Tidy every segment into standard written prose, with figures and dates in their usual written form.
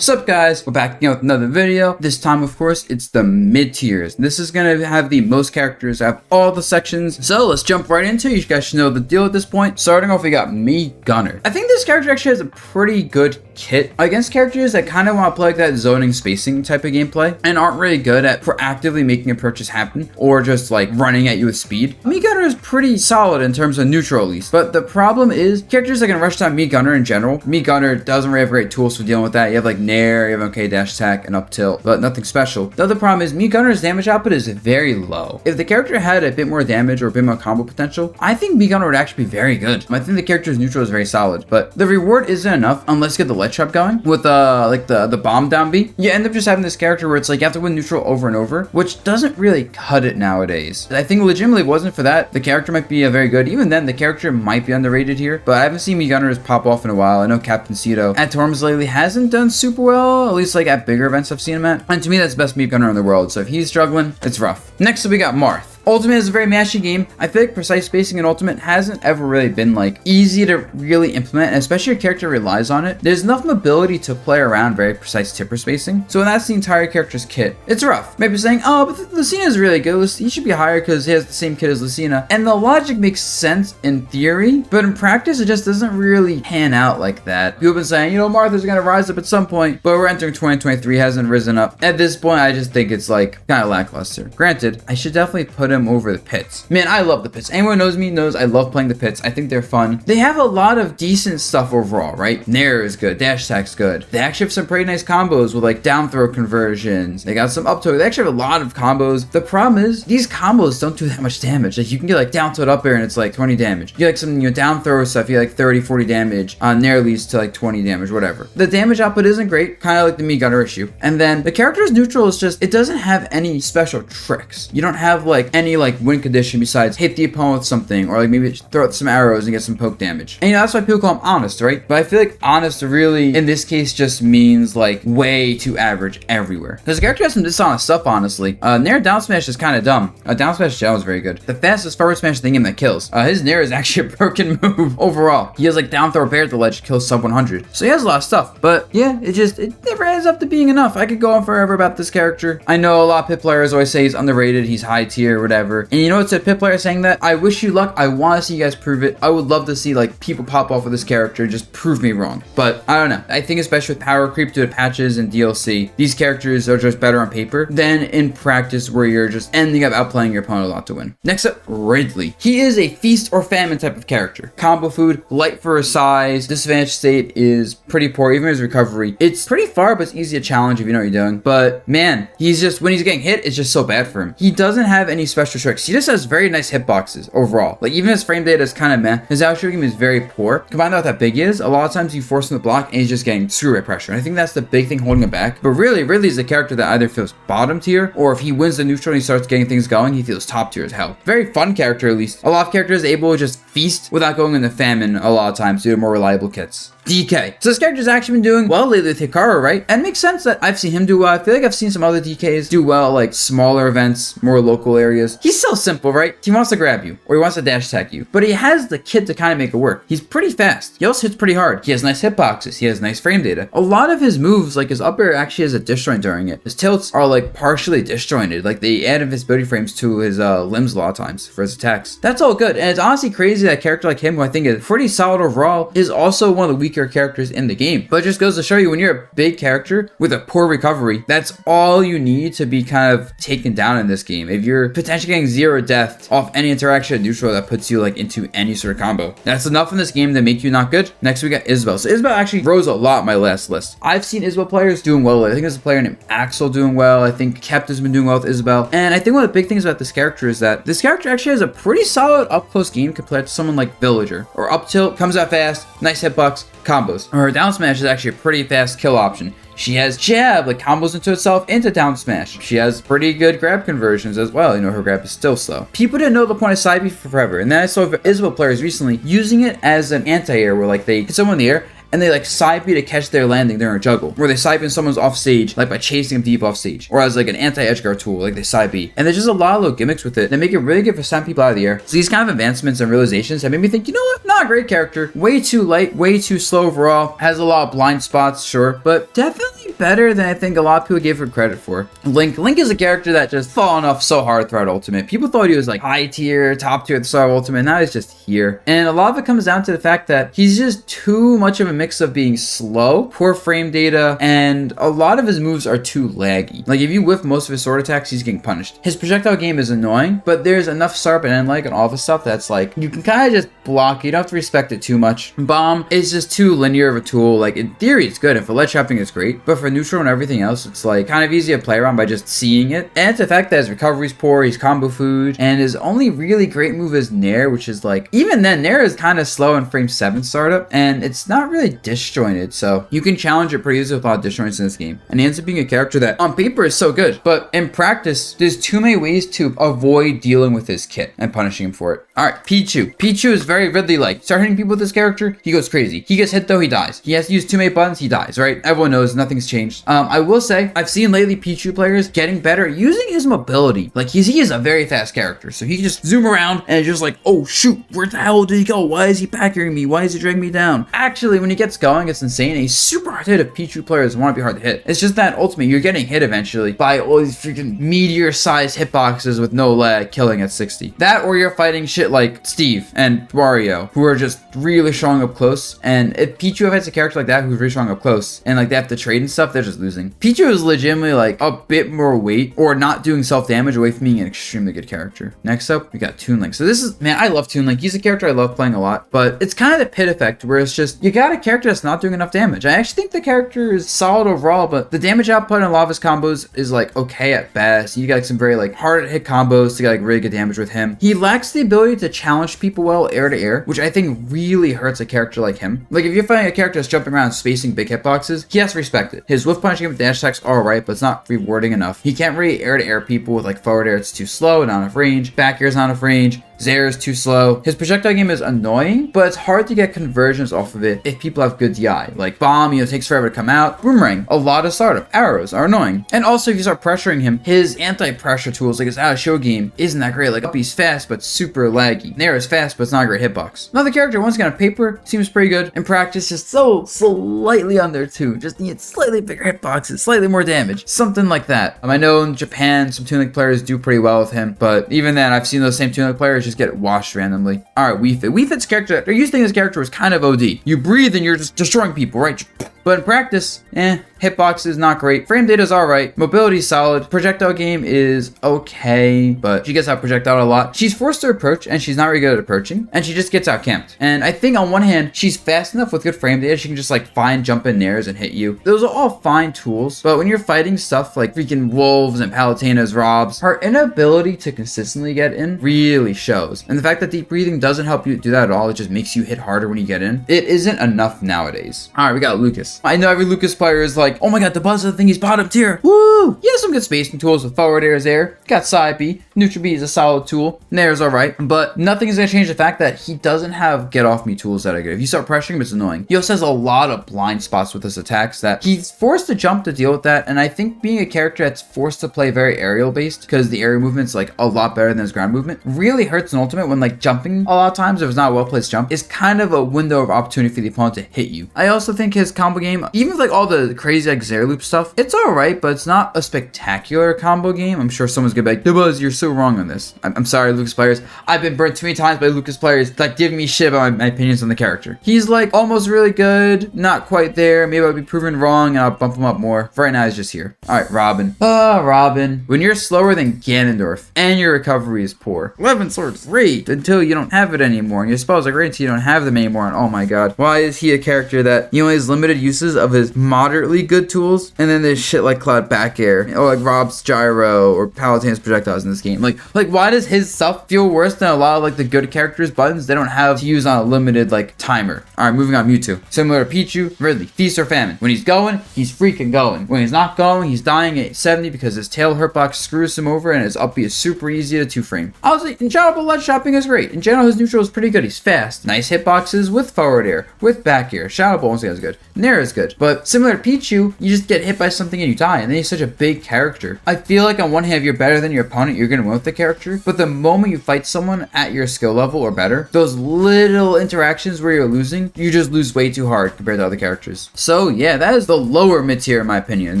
Sup guys, we're back again with another video. This time of course it's the mid tiers. This is gonna have the most characters out of all the sections. So let's jump right into it. You guys should know the deal at this point. Starting off, we got Me Gunner. I think this character actually has a pretty good kit against characters that kind of want to play like that zoning spacing type of gameplay and aren't really good at proactively making a purchase happen or just like running at you with speed. Me Gunner is pretty solid in terms of neutral at least, but the problem is characters that can rush down Me Gunner in general. Me Gunner doesn't really have great tools for dealing with that. You have like Nair, you have okay dash attack and up tilt, but nothing special. The other problem is Me Gunner's damage output is very low. If the character had a bit more damage or a bit more combo potential, I think Me Gunner would actually be very good. I think the character's neutral is very solid, but the reward isn't enough unless you get the light trap going with like the bomb down B. You end up just having this character where it's like you have to win neutral over and over, which doesn't really cut it nowadays. I think legitimately if it wasn't for that, the character might be a very good. Even then, the character might be underrated here, but I haven't seen Me Gunners pop off in a while. I know Captain Cito at tournaments lately hasn't done super well, at least like at bigger events I've seen him at. And to me, that's the best Me Gunner in the world. So if he's struggling, it's rough. Next up, we got Marth. Ultimate is a very mashy game. I feel like precise spacing in Ultimate hasn't ever really been like easy to really implement, and especially your character relies on it. There's enough mobility to play around very precise tipper spacing. So when that's the entire character's kit, it's rough. Maybe saying, oh, but Lucina is really good. He should be higher because he has the same kit as Lucina. And the logic makes sense in theory, but in practice, it just doesn't really pan out like that. People have been saying, you know, Martha's gonna rise up at some point, but we're entering 2023, hasn't risen up. At this point, I just think it's like kind of lackluster. Granted, I should definitely put him over the pits. Man, I love the pits. Anyone who knows me knows I love playing the pits. I think they're fun. They have a lot of decent stuff overall, right? Nair is good. Dash attack's good. They actually have some pretty nice combos with like down throw conversions. They got some up tilt. They actually have a lot of combos. The problem is these combos don't do that much damage. Like you can get like down tilt up air and it's like 20 damage. You get like some down throw stuff, you get like 30, 40 damage. Nair leads to like 20 damage, whatever. The damage output isn't great, kind of like the Me Gunner issue. And then the character's neutral is just, it doesn't have any special tricks. You don't have like any like win condition besides hit the opponent with something or like maybe throw out some arrows and get some poke damage. And that's why people call him honest, right? But I feel like honest really in this case just means like way too average everywhere. Because the character has some dishonest stuff, honestly. Nair down smash is kind of dumb. Down smash gel is very good. The fastest forward smash is the game that kills. His Nair is actually a broken move overall. He has like down throw bear at the ledge, kills sub 100. So he has a lot of stuff. But yeah, it never adds up to being enough. I could go on forever about this character. I know a lot of pit players always say he's underrated, he's high tier, whatever. And you know what's a pit player saying that? I wish you luck. I want to see you guys prove it. I would love to see like people pop off with this character and just prove me wrong. But I don't know. I think especially with power creep due to patches and DLC, these characters are just better on paper than in practice where you're just ending up outplaying your opponent a lot to win. Next up, Ridley. He is a feast or famine type of character. Combo food, light for his size, disadvantage state is pretty poor, even his recovery. It's pretty far, but it's easy to challenge if you know what you're doing. But man, he's just, when he's getting hit, it's just so bad for him. He doesn't have any special tricks. He just has very nice hitboxes overall. Like even his frame data is kind of meh. His outshooting game is very poor. Combined with how big he is, a lot of times you force him to block and he's just getting screw rate pressure. And I think that's the big thing holding him back. But really, Ridley's a character that either feels bottom tier, or if he wins the neutral and he starts getting things going, he feels top tier as hell. Very fun character at least. A lot of characters able to just feast without going into famine a lot of times due to more reliable kits. DK. So this character's actually been doing well lately with Hikaru, right? And it makes sense that I've seen him do well. I feel like I've seen some other DKs do well, like smaller events, more local areas. He's so simple, right? He wants to grab you, or he wants to dash attack you, but he has the kit to kind of make it work. He's pretty fast. He also hits pretty hard. He has nice hitboxes. He has nice frame data. A lot of his moves, like his up air actually has a disjoint during it. His tilts are like partially disjointed. Like they add invisibility frames to his limbs a lot of times for his attacks. That's all good. And it's honestly crazy that a character like him, who I think is pretty solid overall, is also one of the weaker characters in the game. But it just goes to show you when you're a big character with a poor recovery, that's all you need to be kind of taken down in this game. If you're potentially getting 0 death off any interaction at neutral that puts you like into any sort of combo, that's enough in this game to make you not good. Next we got Isabel. So Isabel actually rose a lot in my last list. I've seen Isabel players doing well. I think there's a player named Axel doing well. I think Kept has been doing well with Isabel. And I think one of the big things about this character is that this character actually has a pretty solid up close game compared to someone like Villager. Or up tilt, comes out fast, nice hitbox, combos. Her down smash is actually a pretty fast kill option. She has jab, like combos into itself into down smash. She has pretty good grab conversions as well. You know, her grab is still slow. People didn't know the point of side B for forever. And then I saw Isabel players recently using it as an anti-air where like they hit someone in the air and they like side B to catch their landing during a juggle, where they side B someone's off stage, like by chasing them deep off stage, or as like an anti-edge guard tool, like they side B. And there's just a lot of little gimmicks with it that make it really good for sending people out of the air. So these kind of advancements and realizations have made me think, you know what, not a great character, way too light, way too slow overall, has a lot of blind spots, sure, but definitely better than I think a lot of people gave her credit for. Link is a character that just fallen off so hard throughout Ultimate. People thought he was like high tier, top tier at the start of Ultimate. Now he's just here. And a lot of it comes down to the fact that he's just too much of a mix of being slow, poor frame data, and a lot of his moves are too laggy. Like if you whiff most of his sword attacks, he's getting punished. His projectile game is annoying, but there's enough sharp and end lag and all this stuff that's like, you can kind of just block. You don't have to respect it too much. Bomb is just too linear of a tool. Like in theory, it's good. And for ledge trapping, it's great. But for neutral and everything else, it's like kind of easy to play around by just seeing it. And it's the fact that his recovery's poor, he's combo food, and his only really great move is Nair, which is like, even then, Nair is kind of slow in frame 7 startup, and it's not really disjointed. So you can challenge it pretty easily with a lot of disjoints in this game. And he ends up being a character that on paper is so good, but in practice, there's too many ways to avoid dealing with his kit and punishing him for it. All right, Pichu. Pichu is very Ridley-like. Start hitting people with this character, he goes crazy. He gets hit though, he dies. He has to use too many buttons, he dies, right? Everyone knows nothing's changed. I will say, I've seen lately Pichu players getting better at using his mobility. Like he is a very fast character, so he can just zoom around and just like, oh shoot, where the hell did he go? Why is he packering me? Why is he dragging me down? Actually, when he gets going, it's insane. And he's super hard to hit if Pichu players want to be hard to hit. It's just that ultimate, you're getting hit eventually by all these freaking meteor-sized hitboxes with no lag, killing at 60. That or you're fighting shit like Steve and Wario, who are just really strong up close. And if Pichu has a character like that who's really strong up close, and like they have to trade and stuff, they're just losing. Pichu is legitimately like a bit more weight or not doing self-damage away from being an extremely good character. Next up, we got Toon Link. So this is, man, I love Toon Link. He's a character I love playing a lot, but it's kind of the pit effect where it's just, you got a character that's not doing enough damage. I actually think the character is solid overall, but the damage output in a lot of his combos is like okay at best. You got like some very like hard hit combos to get like really good damage with him. He lacks the ability to challenge people well air to air, which I think really hurts a character like him. Like if you're fighting a character that's jumping around spacing big hitboxes, he has to respect it. His whiff punching with dash attacks are alright, but it's not rewarding enough. He can't really air to air people with like forward air, it's too slow, not enough range. Back air is not enough range. Zaire is too slow. His projectile game is annoying, but it's hard to get conversions off of it if people have good DI. Like Bomb, takes forever to come out. Boomerang, a lot of startup. Arrows are annoying. And also, if you start pressuring him, his anti-pressure tools, like his out-of-show game, isn't that great. Like up, he's fast, but super laggy. Nair is fast, but it's not a great hitbox. Another character, once again, on paper, seems pretty good. In practice, just so slightly under 2. Just needs slightly bigger hitboxes, slightly more damage. Something like that. I know in Japan, some Toon Link players do pretty well with him, but even then, I've seen those same Toon Link players just get washed randomly. All right, Wii Fit. Wii Fit's character, they're used to think this character was kind of OD. You breathe and you're just destroying people, right? But in practice, hitbox is not great. Frame data is alright. Mobility is solid. Projectile game is okay, but she gets out projectile a lot. She's forced to approach, and she's not very good at approaching, and she just gets out camped. And I think on one hand, she's fast enough with good frame data, she can just like find jump in nairs and hit you. Those are all fine tools, but when you're fighting stuff like freaking wolves and Palutena's Robs, her inability to consistently get in really shows. And the fact that deep breathing doesn't help you do that at all, it just makes you hit harder when you get in. It isn't enough nowadays. All right, we got Lucas. I know every Lucas player is like, oh my god, Dabuz, I think he's bottom tier. Woo! He has some good spacing tools with forward air is air. Got side B. Neutral B is a solid tool. Nair is alright, but nothing is going to change the fact that he doesn't have get off me tools that are good. If you start pressuring him, it's annoying. He also has a lot of blind spots with his attacks that he's forced to jump to deal with that, and I think being a character that's forced to play very aerial based, because the aerial movement's like a lot better than his ground movement, really hurts an ultimate when like jumping a lot of times, if it's not a well-placed jump, is kind of a window of opportunity for the opponent to hit you. I also think his combo game, even with like all the crazy like Zaire loop stuff, it's alright, but it's not a spectacular combo game. I'm sure someone's gonna be like, Dabuz, you're so wrong on this. I'm sorry, Lucas players. I've been burnt too many times by Lucas players like giving me shit about my opinions on the character. He's like almost really good, not quite there. Maybe I'll be proven wrong and I'll bump him up more. For right now, he's just here. Alright, Robin. Robin. When you're slower than Ganondorf and your recovery is poor, 11 swords great until you don't have it anymore, and your spells are great until you don't have them anymore, and oh my god, why is he a character that he only has limited uses of his moderately good tools, and then there's shit like Cloud back air, or like Rob's gyro, or Palutena's projectiles in this game. Like why does his stuff feel worse than a lot of like the good characters' buttons they don't have to use on a limited like timer? Alright, moving on, Mewtwo. Similar to Pichu, Ridley, feast or famine. When he's going, he's freaking going. When he's not going, he's dying at 70 because his tail hurtbox screws him over, and his up B is super easy to 2-frame. Honestly, in general, ledge shopping is great. In general, his neutral is pretty good. He's fast. Nice hitboxes with forward air, with back air. Shadow Ball once again is good. Nair is good. But similar to Pichu, 2, you just get hit by something and you die, and then he's such a big character. I feel like on one hand, if you're better than your opponent, you're gonna win with the character, but the moment you fight someone at your skill level or better, those little interactions where you're losing, you just lose way too hard compared to other characters. So yeah, that is the lower mid tier in my opinion in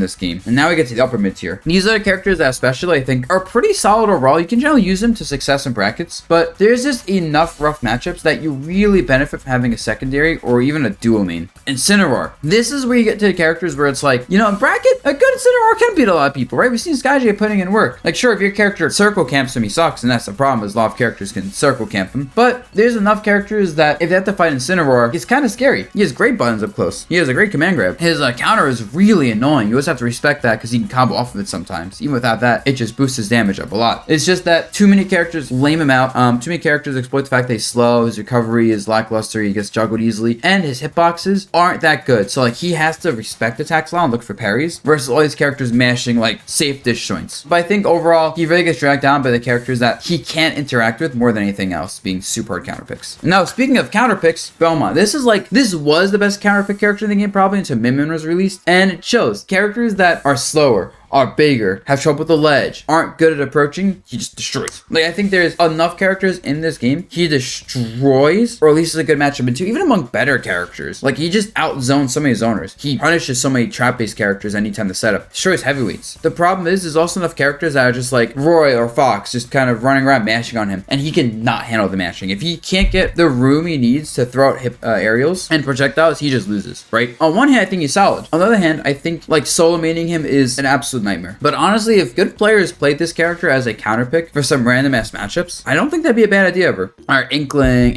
this game. And now we get to the upper mid tier. These are the characters that especially I think are pretty solid overall. You can generally use them to success in brackets, but there's just enough rough matchups that you really benefit from having a secondary or even a dual main. Incineroar. This is where you get to the characters where it's like, you know, in bracket, a good Incineroar can beat a lot of people, right? We've seen SkyJ putting in work. Like, sure, if your character circle camps him, he sucks, and that's the problem, is a lot of characters can circle camp him. But there's enough characters that if they have to fight Incineroar, it's kind of scary. He has great buttons up close. He has a great command grab. His counter is really annoying. You always have to respect that because he can combo off of it sometimes. Even without that, it just boosts his damage up a lot. It's just that too many characters lame him out. Too many characters exploit the fact that he's slow, his recovery is lackluster, he gets juggled easily, and his hitboxes aren't that good. So like he has to respect attack style and look for parries versus all these characters mashing like safe dish joints. But I think overall he really gets dragged down by the characters that he can't interact with more than anything else, being super hard counter picks. Now speaking of counter picks, Belmont. This was the best counter pick character in the game probably until Min was released, and it shows characters that are slower, are bigger, have trouble with the ledge, aren't good at approaching, he just destroys. Like, I think there's enough characters in this game, he destroys, or at least is a good matchup into, even among better characters. Like, he just outzones so many zoners. He punishes so many trap-based characters anytime the setup. Destroys heavyweights. The problem is, there's also enough characters that are just like Roy or Fox, just kind of running around mashing on him, and he can not handle the mashing. If he can't get the room he needs to throw out aerials and projectiles, he just loses, right? On one hand, I think he's solid. On the other hand, I think, like, solo maining him is an absolute nightmare. But honestly, if good players played this character as a counter pick for some random ass matchups, I don't think that'd be a bad idea ever. Alright, Inkling.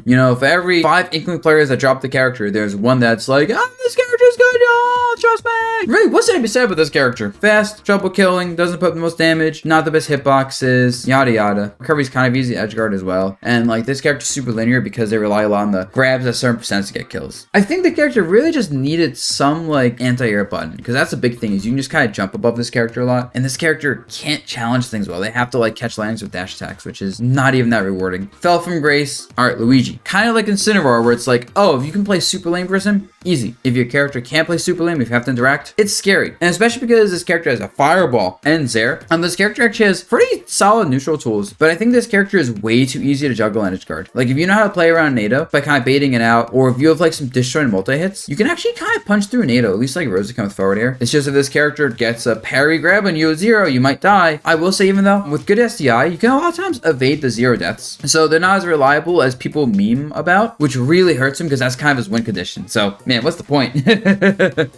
You know, for every 5 Inkling players that drop the character, there's one that's like, this character's good, y'all, trust me. Really, what's to be said about this character? Fast, trouble killing, doesn't put the most damage, not the best hitboxes, yada yada. Recovery's kind of easy, edgeguard as well. And like, this character's super linear because they rely a lot on the grabs at certain percents to get kills. I think the character really just needed some like anti-air button, because that's a big thing, is you can just kind of jump above this character a lot, and this character can't challenge things well. They have to like catch landings with dash attacks, which is not even that rewarding. Fell from grace. Alright, Luigi. Kind of like Incineroar, where it's like, oh, if you can play super lane versus him, easy. If your character can't play super lane, if you have to interact, it's scary. And especially because this character has a fireball and Zair. This character actually has pretty solid neutral tools, but I think this character is way too easy to juggle and edgeguard. Like, if you know how to play around NATO by kind of baiting it out, or if you have like some disjoint multi-hits, you can actually kind of punch through NATO, at least like Rosa come with forward air. It's just if this character gets a parry grab on you at 0, you might die. I will say, even though with good SDI, you can a lot of times evade the 0 deaths. So they're not as reliable as people meme about, which really hurts him because that's kind of his win condition. So man, what's the point?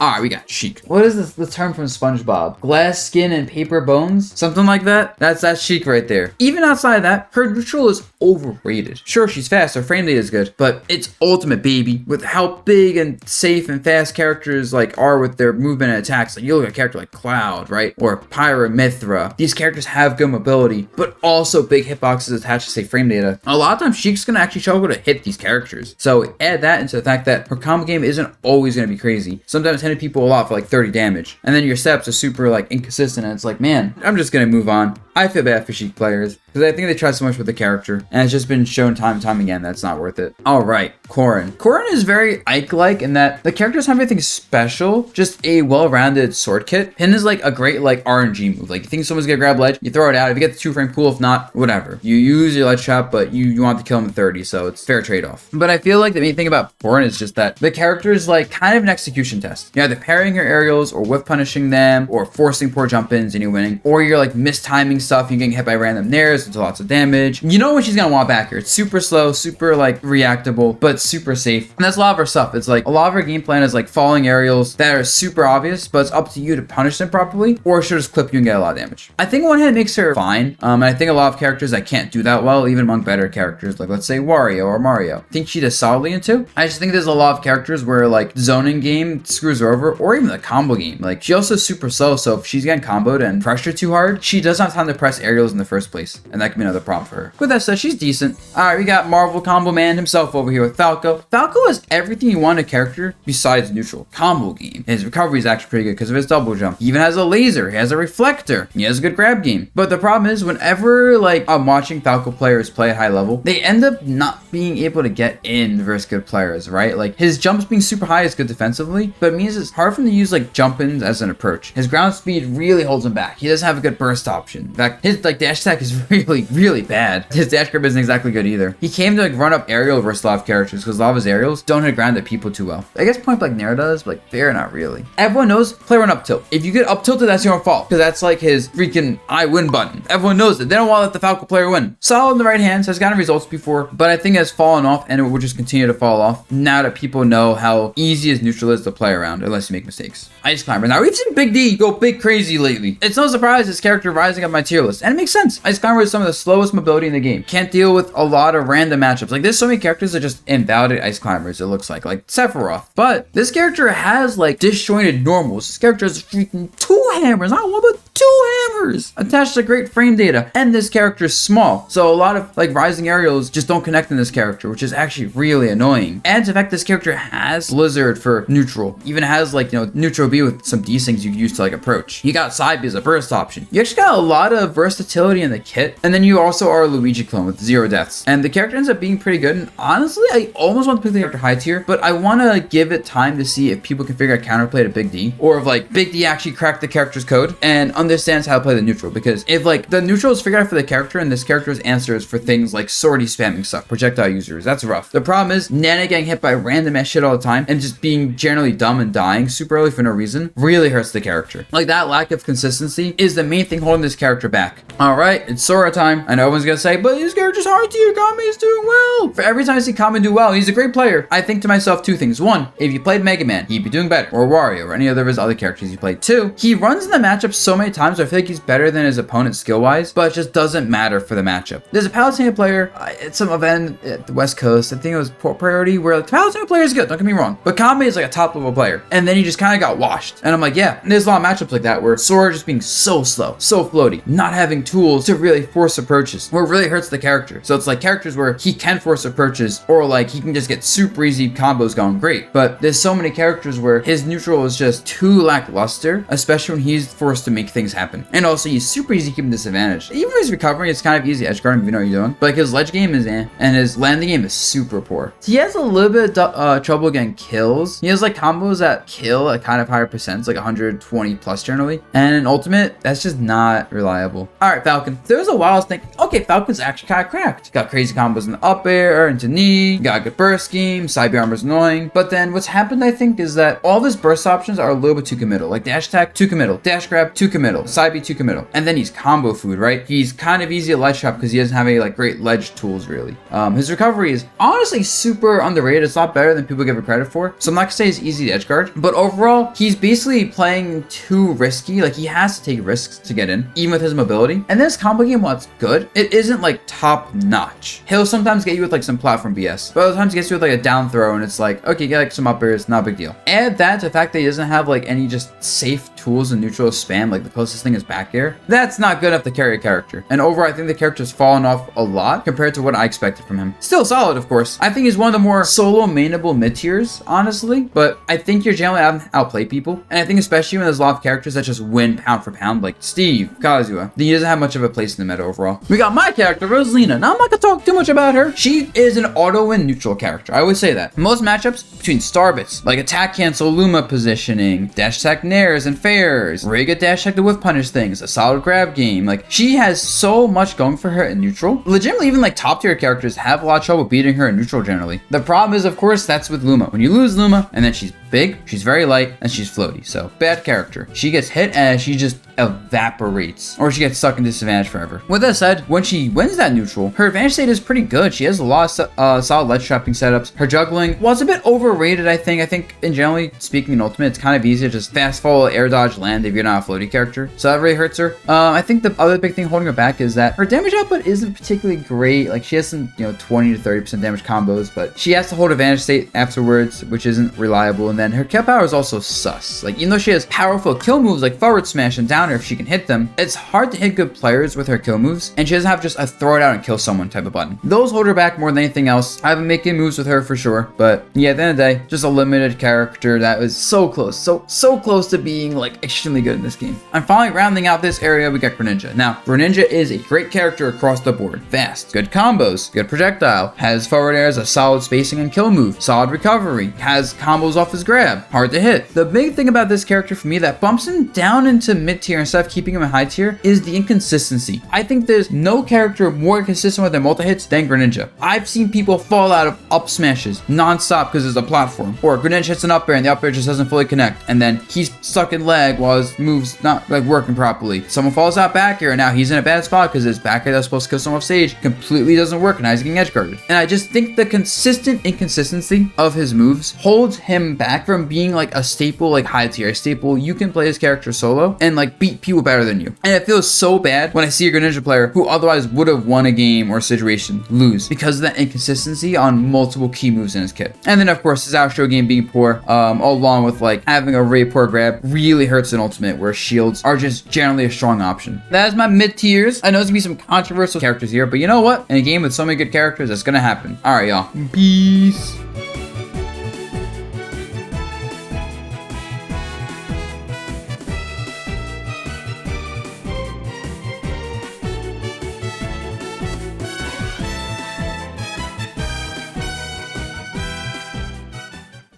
Alright, we got Sheik. What is this? The term from SpongeBob? Glass skin and paper bones? Something like that? That's Sheik right there. Even outside of that, her neutral is overrated. Sure, she's fast, her frame rate is good, but it's ultimate, baby. With how big and safe and fast characters like are with their movement and attacks, like you look at a character like Cloud, right? Or Pyramithra. These characters have good mobility, but also big hitboxes attached to, say, frame data. A lot of times, Sheik's gonna actually struggle to hit these characters. So add that into the fact that her combo game isn't always gonna be crazy. Sometimes hitting people a lot for like 30 damage. And then your steps are super like inconsistent, and it's like, man, I'm just gonna move on. I feel bad for Sheik players, because I think they try so much with the character, and it's just been shown time and time again that's not worth it. Alright, Corrin. Corrin is very Ike-like in that the character doesn't have anything special, just a well-rounded sword kit. Pin is like a great like RNG move. Like, you think someone's gonna grab ledge, you throw it out. If you get the 2-frame, cool. If not, whatever. You use your ledge trap, but you want to kill him at 30, so it's fair trade-off. But I feel like the main thing about Corrin is just that the character is like kind of an execution test. You're either parrying her aerials, or whiff punishing them, or forcing poor jump-ins and you're winning, or you're like mistiming stuff, you're getting hit by random nairs into lots of damage. You know when she's gonna want back here. It's super slow, super like reactable, but super safe. And that's a lot of her stuff. It's like a lot of her game plan is like falling aerials that are super obvious, but it's up to you to punish them properly, or she'll just clip you and get a lot of damage. I think on one hand it makes her fine. And I think a lot of characters that can't do that well, even among better characters, like let's say Wario or Mario, I think she does solidly into. I just think there's a lot of characters where like zoning game screws her over, or even the combo game. Like, she also super slow, so if she's getting comboed and pressured too hard, she doesn't have time to press aerials in the first place, and that could be another problem for her. With that said, she's decent. Alright, we got Marvel Combo Man himself over here with Falco. Falco has everything you want in a character besides neutral. Combo game. His recovery is actually pretty good because of his double jump. He even has a laser, he has a reflector, he has a good grab game. But the problem is, whenever like I'm watching Falco players play at high level, they end up not being able to get in versus good players, right? Like, his jumps being super high is good defensively, but it means it's hard for him to use like jump-ins as an approach. His ground speed really holds him back. He doesn't have a good burst option. In fact, his like dash attack is really bad. His dash grip isn't exactly good either. He came to like run up aerial versus a lot of characters because a lot of his aerials don't hit ground at people too well. I guess point blank Nair does, but like Bear not really. Everyone knows play run up tilt. If you get up tilted, that's your own fault because that's like his freaking I win button. Everyone knows it. They don't want to let the Falco player win. Solid in the right hands, has gotten results before, but I think it has fallen off and it will just continue to fall off now that people know how easy his neutral is to play around unless you make mistakes. Ice Climber. Now we've seen Big D go big crazy lately. It's no surprise his character rising up my tier list, and it makes sense. Ice Climber is some of the slowest mobility in the game. Can't deal with a lot of random matchups. Like there's so many characters that just invalidate Ice Climbers, it looks like Sephiroth. But this character has like disjointed normals. This character has freaking 2 hammers. I want but 2 hammers attached to great frame data, and this character is small. So a lot of like rising aerials just don't connect in this character, which is actually really annoying. And in fact, this character has Blizzard for neutral. Even has like, neutral B with some D-Things you can use to like approach. You got Side B as a burst option. You actually got a lot of versatility in the kit. And then you also are a Luigi clone with 0 deaths. And the character ends up being pretty good. And honestly, I almost want to pick the character high tier, but I want to give it time to see if people can figure out counterplay to Big D, or if like Big D actually cracked the character's code and understands how to play the neutral. Because if like the neutral is figured out for the character and this character's answers for things like sortie spamming stuff, projectile users, that's rough. The problem is Nana getting hit by random ass shit all the time and just being generally dumb and dying super early for no reason really hurts the character. Like that lack of consistency is the main thing holding this character back. All right, it's Sora time. I know everyone's gonna say, but his character's high tier. Kame is doing well. For every time I see Kame do well, he's a great player, I think to myself 2 things. 1, if you played Mega Man, he'd be doing better, or Wario, or any other of his other characters you played. 2, he runs in the matchup so many times where I feel like he's better than his opponent skill-wise, but it just doesn't matter for the matchup. There's a Palutena player at some event at the West Coast, I think it was Port Priority, where the Palutena player is good, don't get me wrong, but Kame is like a top-level player, and then he just kind of got washed. And I'm like, yeah, there's a lot of matchups like that where Sora just being so slow, so floaty, not having tools to really force approaches, where it really hurts the character. So it's like characters where he can force approaches, or like he can just get super easy combos going great. But there's so many characters where his neutral is just too lackluster, especially when he's forced to make things happen. And also he's super easy to keep him disadvantaged. Even when he's recovering, it's kind of easy edge guarding if you know what you're doing. But like his ledge game is and his landing game is super poor. He has a little bit of trouble getting kills. He has like combos that kill at kind of higher percents, like 120 plus generally. And in ultimate, that's just not reliable. All right, Falcon. There was a while I was thinking, okay, Falcon's actually kind of cracked. Got crazy combos in the up air, into knee, got a good burst scheme, side B armor's annoying. But then what's happened, I think, is that all of his burst options are a little bit too committal. Like dash attack, too committal. Dash grab, too committal. Side B, too committal. And then he's combo food, right? He's kind of easy at ledge trap because he doesn't have any like great ledge tools really. His recovery is honestly super underrated. It's a lot better than people give it credit for. So I'm not gonna say he's easy to edge guard, but overall, he's basically playing too risky. Like he has to take risks to get in, even with his mobility. And then his combo game, while it's good, it isn't like top notch. He'll sometimes get you with like some platform BS, but other times he gets you with like a down throw and it's like, okay, get like some up airs, not a big deal. Add that to the fact that he doesn't have like any just safe tools and neutral spam, like the closest thing is back air. That's not good enough to carry a character. And overall, I think the character's fallen off a lot compared to what I expected from him. Still solid, of course. I think he's one of the more solo mainable mid tiers, honestly, but I think you're generally outplay people. And I think especially when there's a lot of characters that just win pound for pound, like Steve, Kazuha, then he doesn't have much of a place in the meta overall. We got my character, Rosalina. Now I'm not gonna talk too much about her. She is an auto-win neutral character. I always say that. Most matchups between Starbits, like attack cancel, Luma positioning, dash attack nairs and fairs, Rega dash attack to whiff punish things, a solid grab game. Like she has so much going for her in neutral. Legitimately, even like top tier characters have a lot of trouble beating her in neutral generally. The problem is, of course, that's with Luma. When you lose Luma, and then she's big, she's very light, and she's floaty. So bad character. She gets hit and she just evaporates, or she gets stuck in disadvantage forever. With that said, when she wins that neutral, her advantage state is pretty good. She has a lot of solid ledge trapping setups. Her juggling, well, it's a bit overrated, I think. I think in generally speaking in ultimate, it's kind of easy to just fast fall, air dodge, land if you're not a floaty character. So that really hurts her. I think the other big thing holding her back is that her damage output isn't particularly great. Like she has some, 20 to 30% damage combos, but she has to hold advantage state afterwards, which isn't reliable. And then her kill power is also sus. Like, even though she has powerful kill moves like forward smash and down air if she can hit them, it's hard to hit good players with her kill moves, and she doesn't have just a throw it out and kill someone type of button. Those hold her back more than anything else. I've been making moves with her for sure, but yeah, at the end of the day, just a limited character that was so close, so close to being like extremely good in this game. And finally, rounding out this area, we got Greninja. Now, Greninja is a great character across the board. Fast, good combos, good projectile, has forward air as a solid spacing and kill move, solid recovery, has combos off his grab, hard to hit. The big thing about this character for me that bumps him down into mid tier instead of keeping him in high tier is the inconsistency. I think there's no character more consistent with their multi-hits than Greninja. I've seen people fall out of up smashes non-stop because it's a platform, or Greninja hits an up air and the up air just doesn't fully connect, and then he's stuck in lag while his move's not like working properly. Someone falls out back air and now he's in a bad spot because his back air that's supposed to kill someone off stage completely doesn't work and now he's getting edge guarded. And I just think the consistent inconsistency of his moves holds him back from being like a staple, like high tier, a staple you can play his character solo and like beat people better than you. And it feels so bad when I see a Greninja player who otherwise would have won a game or situation lose because of that inconsistency on multiple key moves in his kit. And then of course his outro game being poor, along with like having a really poor grab really hurts in Ultimate, where shields are just generally a strong option. That is my mid tiers. I know there's gonna be some controversial characters here, but you know what? In a game with so many good characters, that's gonna happen. All right, y'all. Peace.